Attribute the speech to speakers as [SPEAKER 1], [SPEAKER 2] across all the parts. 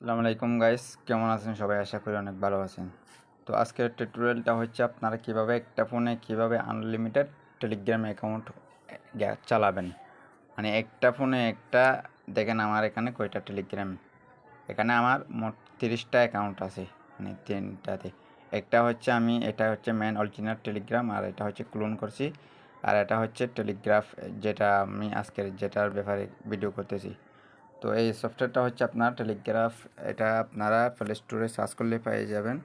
[SPEAKER 1] আসসালামু আলাইকুম গাইস, কেমন আছেন সবাই? আশা করি অনেক ভালো আছেন। তো আজকের টিউটোরিয়ালটা হচ্ছে আপনারা কিভাবে একটা ফোনে কিভাবে আনলিমিটেড টেলিগ্রাম অ্যাকাউন্ট চালাবেন। মানে একটা ফোনে একটা, দেখেন আমার এখানে কয়টা টেলিগ্রাম, এখানে আমার মোট 30টা অ্যাকাউন্ট আছে, মানে 3টাতে। একটা হচ্ছে এটা হচ্ছে মেন অরিজিনাল টেলিগ্রাম, আর এটা হচ্ছে ক্লোন করছি, আর এটা হচ্ছে টেলিগ্রাফ, যেটা আমি আজকের যেটার ব্যাপারে ভিডিও করতেছি। তো এই সফটওয়্যারটা হচ্ছে আপনার টেলিগ্রাফ। এটা আপনারা প্লে স্টোরে সার্চ করলে পেয়ে যাবেন।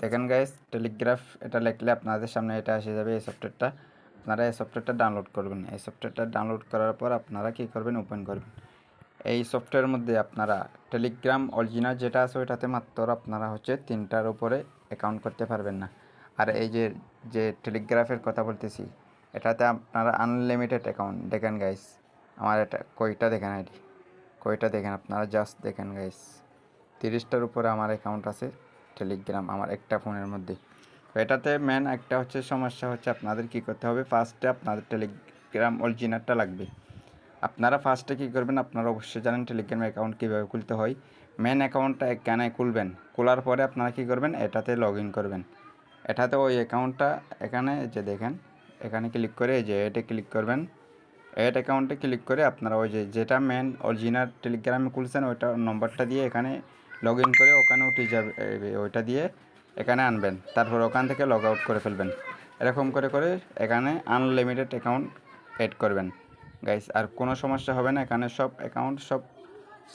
[SPEAKER 1] দেখেন গাইস, টেলিগ্রাফ এটা লিখলে আপনাদের সামনে এটা এসে যাবে। এই সফটওয়্যারটা আপনারা এই সফটওয়্যারটা ডাউনলোড করবেন। এই সফটওয়্যারটা ডাউনলোড করার পর আপনারা কী করবেন, ওপেন করবেন। এই সফটওয়্যারের মধ্যে আপনারা টেলিগ্রাম অরিজিনাল যেটা আছে ওইটাতে মাত্র আপনারা হচ্ছে 3টার উপরে অ্যাকাউন্ট করতে পারবেন না। আর এই যে যে টেলিগ্রাফের কথা বলতেছি, এটাতে আপনারা আনলিমিটেড অ্যাকাউন্ট। দেখেন গাইস, আমার এটা কয়টা দেখেন, আইডি কয়টা দেখেন, আপনারা জাস্ট দেখেন গাইস, 30টার উপরে আমার অ্যাকাউন্ট আছে টেলিগ্রাম আমার একটা ফোনের মধ্যে। তো এটাতে মেন একটা হচ্ছে সমস্যা হচ্ছে আপনাদের কী করতে হবে, ফার্স্টে আপনাদের টেলিগ্রাম অরিজিনালটা লাগবে। আপনারা ফার্স্টে কী করবেন, আপনারা অবশ্যই জানেন টেলিগ্রাম অ্যাকাউন্ট কীভাবে খুলতে হয়। মেন অ্যাকাউন্টটা এখানে খুলবেন, খোলার পরে আপনারা কী করবেন, এটাতে লগ ইন করবেন। এটাতে ওই অ্যাকাউন্টটা এখানে যে দেখেন, এখানে ক্লিক করে এই যে এটা ক্লিক করবেন। অ্যাড অ্যাকাউন্টে ক্লিক করে আপনারা ওই যেটা মেন অরিজিনাল টেলিগ্রামে খুলছেন ওইটা নম্বরটা দিয়ে এখানে লগ ইন করে ওখানে উঠে যাবে, ওইটা দিয়ে এখানে আনবেন। তারপর ওখান থেকে লগ আউট করে ফেলবেন। এরকম করে করে এখানে আনলিমিটেড অ্যাকাউন্ট অ্যাড করবেন গাইস। আর কোনো সমস্যা হবে না, এখানে সব অ্যাকাউন্ট সব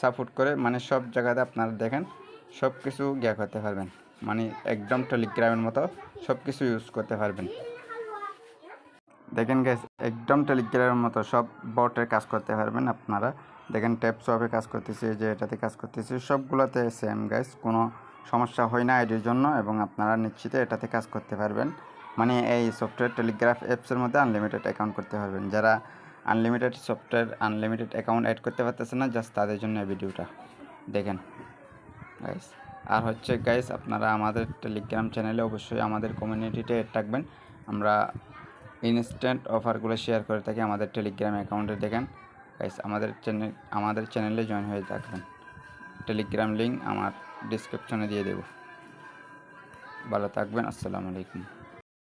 [SPEAKER 1] সাপোর্ট করে, মানে সব জায়গাতে আপনারা দেখেন সব কিছু করতে পারবেন, মানে একদম টেলিগ্রামের মতো সব কিছু ইউজ করতে পারবেন। দেখেন গাইস, একদম টেলিগ্রামের মতো সব বটের কাজ করতে পারবেন আপনারা। দেখেন ট্যাপ সবে কাজ করতেছে, যে এটাতে কাজ করতেছে, সবগুলোতে সেম গাইস, কোনো সমস্যা হয় না আইডির জন্য, এবং আপনারা নিশ্চিত এটাতে কাজ করতে পারবেন। মানে এই সফটওয়্যার টেলিগ্রাফ অ্যাপসের মধ্যে আনলিমিটেড অ্যাকাউন্ট করতে পারবেন। যারা unlimited software unlimited account add করতে পারতেছে না, জাস্ট তাদের জন্য এই ভিডিওটা দেখেন গাইস। আর হচ্ছে গাইস, আপনারা আমাদের টেলিগ্রাম চ্যানেলে অবশ্যই আমাদের কমিউনিটিতে অ্যাড থাকবেন। আমরা ইনস্ট্যান্ট অফারগুলো শেয়ার করে থাকি আমাদের টেলিগ্রাম অ্যাকাউন্টে। দেখেন গাইস, আমাদের চ্যানেলে জয়েন হয়ে থাকবেন। টেলিগ্রাম লিঙ্ক আমার ডিসক্রিপশনে দিয়ে দেব। ভালো থাকবেন, আসসালামু আলাইকুম।